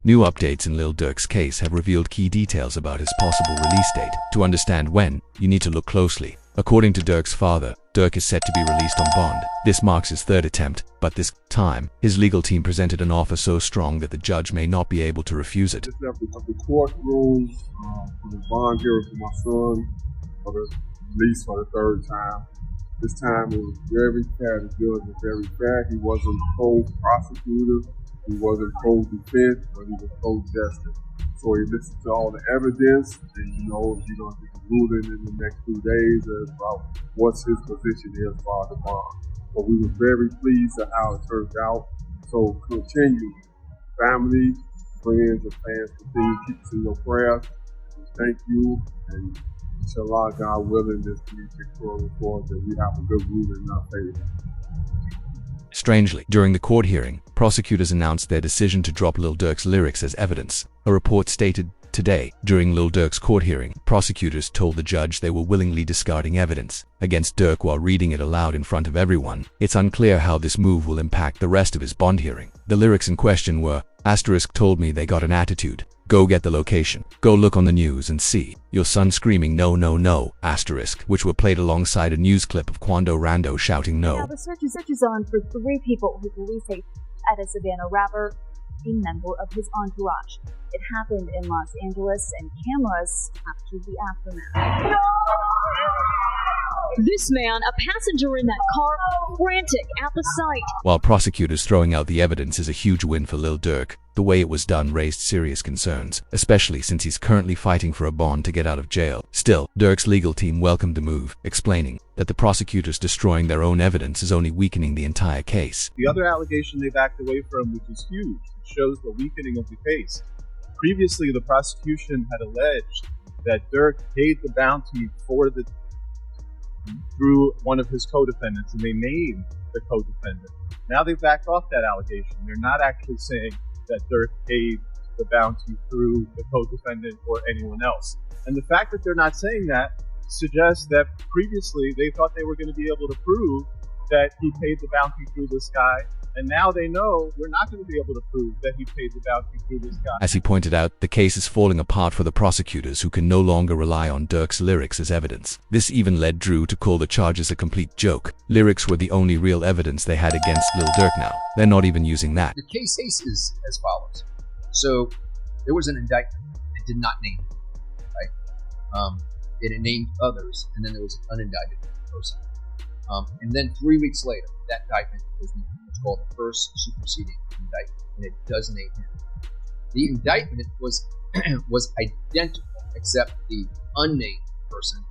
New updates in Lil Durk's case have revealed key details about his possible release date. To understand when, you need to look closely. According to Durk's father, Durk is set to be released on bond. This marks his third attempt, but this time, his legal team presented an offer so strong that the judge may not be able to refuse it. Just left the courtroom for the bond hearing for my son for the release for the third time. This time it was very fair. The judge was very fair. He wasn't pro-prosecutor, he wasn't pro-defense, but he was pro-justice. So he listened to all the evidence, and he's going to get a ruling in the next 2 days about what his position is for the bond. But we were very pleased at how it turned out. So continue, family, friends, and fans, continue to keep us in your prayers. Thank you, and inshallah, God willing, this week victorious for us, that we have a good ruling in our favor. Strangely, during the court hearing, prosecutors announced their decision to drop Lil Durk's lyrics as evidence. A report stated, today, during Lil Durk's court hearing, prosecutors told the judge they were willingly discarding evidence against Durk while reading it aloud in front of everyone. It's unclear how this move will impact the rest of his bond hearing. The lyrics in question were, * told me they got an attitude. Go get the location. Go look on the news and see your son screaming no, no, no, *, which were played alongside a news clip of Quando Rando shouting no. Now the search is on for 3 people who police say at a Savannah rapper, a member of his entourage. It happened in Los Angeles, and cameras captured the aftermath. This man, a passenger in that car, frantic at the sight. While prosecutors throwing out the evidence is a huge win for Lil Durk, the way it was done raised serious concerns, especially since he's currently fighting for a bond to get out of jail. Still, Durk's legal team welcomed the move, explaining that the prosecutors destroying their own evidence is only weakening the entire case. The other allegation they backed away from, which is huge, it shows the weakening of the case. Previously, the prosecution had alleged that Durk paid the bounty through one of his co-defendants, and they named the co-defendant. Now they've backed off that allegation. They're not actually saying that Durk paid the bounty through the co-defendant or anyone else. And the fact that they're not saying that suggests that previously they thought they were going to be able to prove that he paid the bounty through this guy, and now they know we're not going to be able to prove that he paid the bounty through this guy. As he pointed out, the case is falling apart for the prosecutors, who can no longer rely on Durk's lyrics as evidence. This even led Drew to call the charges a complete joke. Lyrics were the only real evidence they had against Lil Durk now. They're not even using that. The case is as follows. So there was an indictment. It did not name him, right? It named others, and then there was an unindicted person. And then 3 weeks later, that indictment was what's called the first superseding indictment, and it does name him. The indictment was identical, except the unnamed person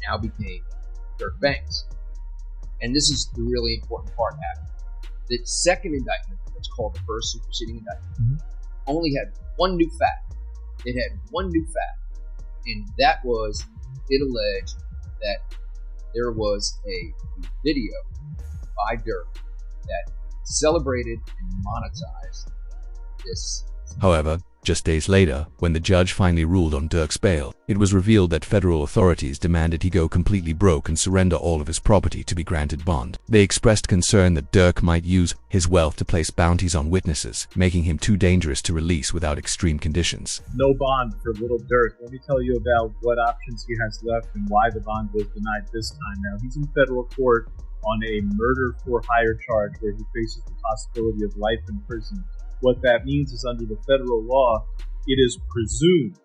now became Durk Banks. And this is the really important part, Adam. The second indictment, what's called the first superseding indictment, only had one new fact. It had one new fact, and that was it alleged that there was a video by Durk that celebrated and monetized this. However, just days later, when the judge finally ruled on Durk's bail, it was revealed that federal authorities demanded he go completely broke and surrender all of his property to be granted bond. They expressed concern that Durk might use his wealth to place bounties on witnesses, making him too dangerous to release without extreme conditions. No bond for Lil Durk. Let me tell you about what options he has left and why the bond was denied this time. Now, he's in federal court on a murder for hire charge where he faces the possibility of life in prison. What that means is, under the federal law, it is presumed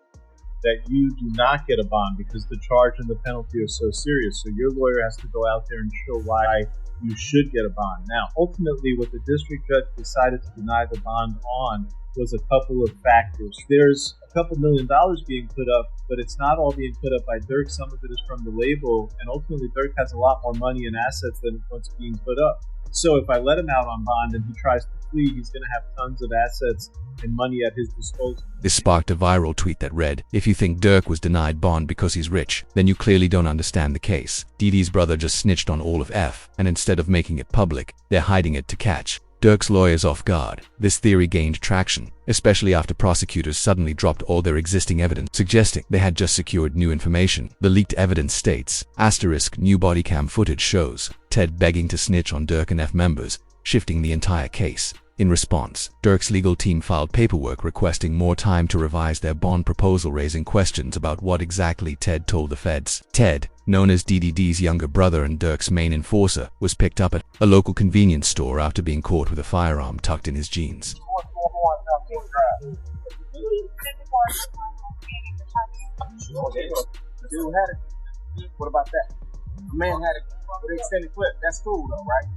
that you do not get a bond because the charge and the penalty are so serious. So your lawyer has to go out there and show why you should get a bond. Now, ultimately, what the district judge decided to deny the bond on was a couple of factors. There's a couple $1 million being put up, but it's not all being put up by Durk. Some of it is from the label, and ultimately Durk has a lot more money and assets than what's being put up. So if I let him out on bond and he tries to flee, he's going to have tons of assets and money at his disposal. This sparked a viral tweet that read, "If you think Durk was denied bond because he's rich, then you clearly don't understand the case. Didi's brother just snitched on all of F, and instead of making it public, they're hiding it to catch Durk's lawyers off guard." This theory gained traction, especially after prosecutors suddenly dropped all their existing evidence, suggesting they had just secured new information. The leaked evidence states, * new body cam footage shows Ted begging to snitch on Durk and F members, shifting the entire case. In response, Durk's legal team filed paperwork requesting more time to revise their bond proposal, raising questions about what exactly Ted told the feds. Ted, known as DDD's younger brother and Durk's main enforcer, was picked up at a local convenience store after being caught with a firearm tucked in his jeans. What about that? The man had it with an extended clip. That's cool though, right?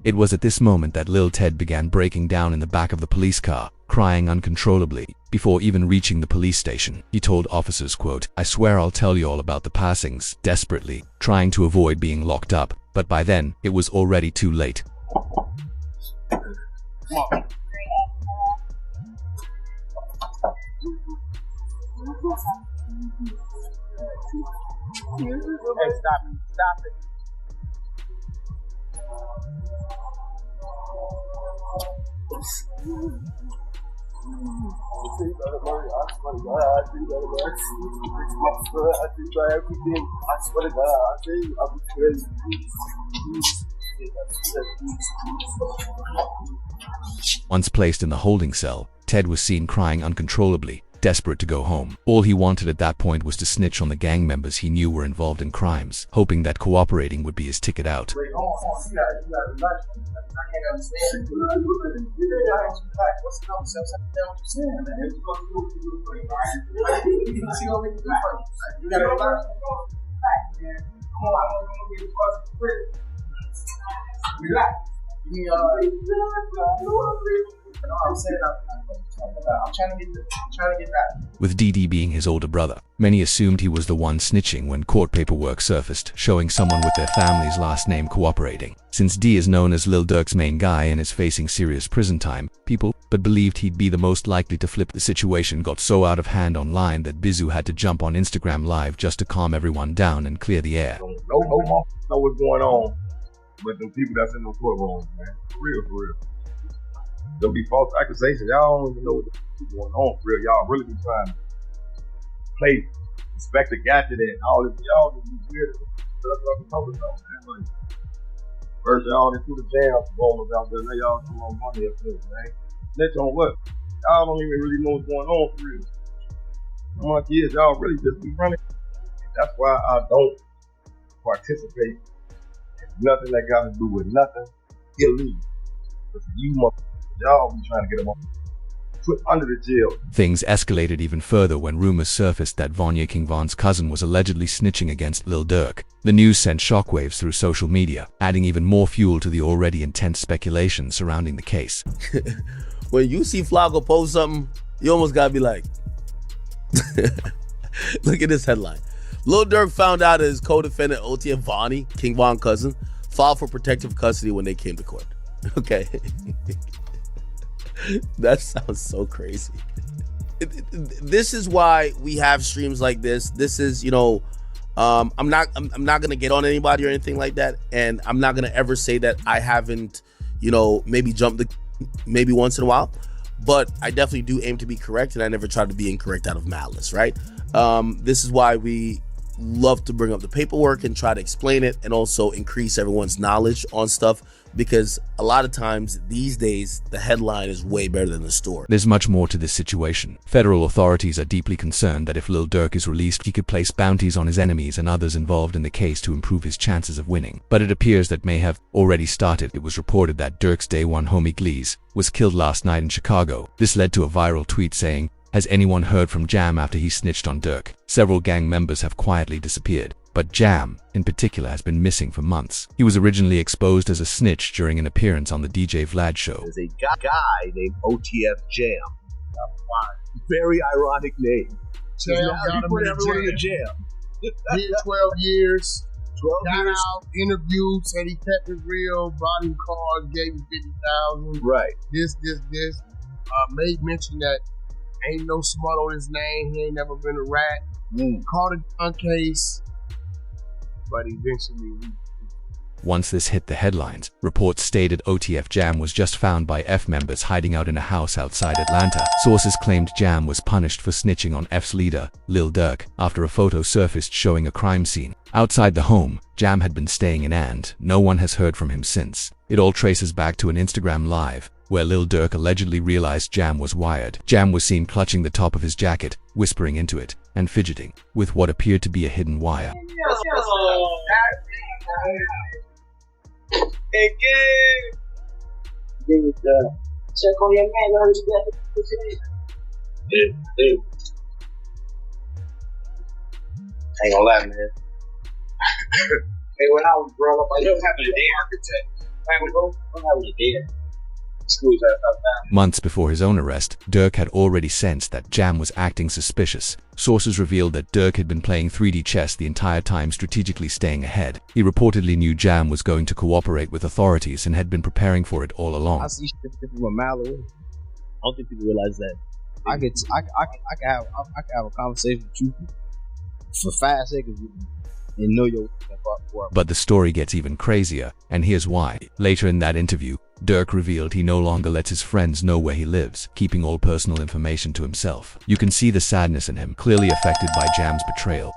It was at this moment that Lil Ted began breaking down in the back of the police car, crying uncontrollably. Before even reaching the police station, he told officers, quote, "I swear I'll tell you all about the passings," desperately, trying to avoid being locked up, but by then, it was already too late. Come on. Hey, stop it. Stop it. Once placed in the holding cell, Ted was seen crying uncontrollably, desperate to go home. All he wanted at that point was to snitch on the gang members he knew were involved in crimes, hoping that cooperating would be his ticket out. With DD being his older brother, many assumed he was the one snitching when court paperwork surfaced, showing someone with their family's last name cooperating. Since D is known as Lil Durk's main guy and is facing serious prison time, people but believed he'd be the most likely to flip. The situation got so out of hand online that Bizu had to jump on Instagram Live just to calm everyone down and clear the air. No know what's going on, but the people that's in the courtroom, man, for real. There'll be false accusations. Y'all don't even know what's going on for real. Y'all really be trying to play Inspector Gadget and all this. Y'all just be weird. That's what I'm talking about, man. Like, first y'all into the jail going out there. Now y'all come on money up there, man. Snitch on what? Y'all don't even really know what's going on for real. Come on, kids, y'all really just be running. That's why I don't participate in nothing that got to do with nothing illegal. You motherfuckers, y'all be trying to get them put under the jail. Things escalated even further when rumors surfaced that Vanya King Von's cousin was allegedly snitching against Lil Durk. The news sent shockwaves through social media, adding even more fuel to the already intense speculation surrounding the case. When you see Flacco post something, you almost gotta be like, look at this headline. Lil Durk found out his co-defendant OTF Vonnie, King Von cousin, filed for protective custody when they came to court. Okay. That sounds so crazy. This is why we have streams like this. This is, you know, I'm not gonna get on anybody or anything like that, and I'm not gonna ever say that I haven't, you know, maybe jumped the maybe once in a while, but I definitely do aim to be correct, and I never try to be incorrect out of malice, right? This is why we love to bring up the paperwork and try to explain it, and also increase everyone's knowledge on stuff, because a lot of times these days the headline is way better than the story. There's much more to this situation. Federal authorities are deeply concerned that if Lil Durk is released, he could place bounties on his enemies and others involved in the case to improve his chances of winning. But it appears that may have already started. It was reported that Durk's day one homie Glees was killed last night in Chicago. This led to a viral tweet saying, "Has anyone heard from Jam after he snitched on Durk?" Several gang members have quietly disappeared, but Jam, in particular, has been missing for months. He was originally exposed as a snitch during an appearance on the DJ Vlad show. There's a guy named OTF Jam. Very ironic name. Jam He put everyone in the jail. Did 12 years. 12 got years. out, interviewed, said he kept it real, bought him cars, gave him 50,000. Right. This. Made mention that ain't no smut on his name. He ain't never been a rat. Caught a gun case, but eventually. Once this hit the headlines, reports stated OTF Jam was just found by F members hiding out in a house outside Atlanta. Sources claimed Jam was punished for snitching on F's leader, Lil Durk, after a photo surfaced showing a crime scene. Outside the home, Jam had been staying in, and no one has heard from him since. It all traces back to an Instagram Live, where Lil Durk allegedly realized Jam was wired. Jam was seen clutching the top of his jacket, whispering into it, and fidgeting with what appeared to be a hidden wire. Check on your man, I heard you got ain't gonna lie, man. Hey, when I was growing up, I don't have a day architect. What happened to day? Schools out down. Months before his own arrest, Durk had already sensed that Jam was acting suspicious. Sources revealed that Durk had been playing 3D chess the entire time, strategically staying ahead. He reportedly knew Jam was going to cooperate with authorities and had been preparing for it all along. I see shit from a mile away. I don't think people realize that. I can have a conversation with you for 5 seconds and know your. But the story gets even crazier, and here's why. Later in that interview, Durk revealed he no longer lets his friends know where he lives, keeping all personal information to himself. You can see the sadness in him, clearly affected by Jam's betrayal.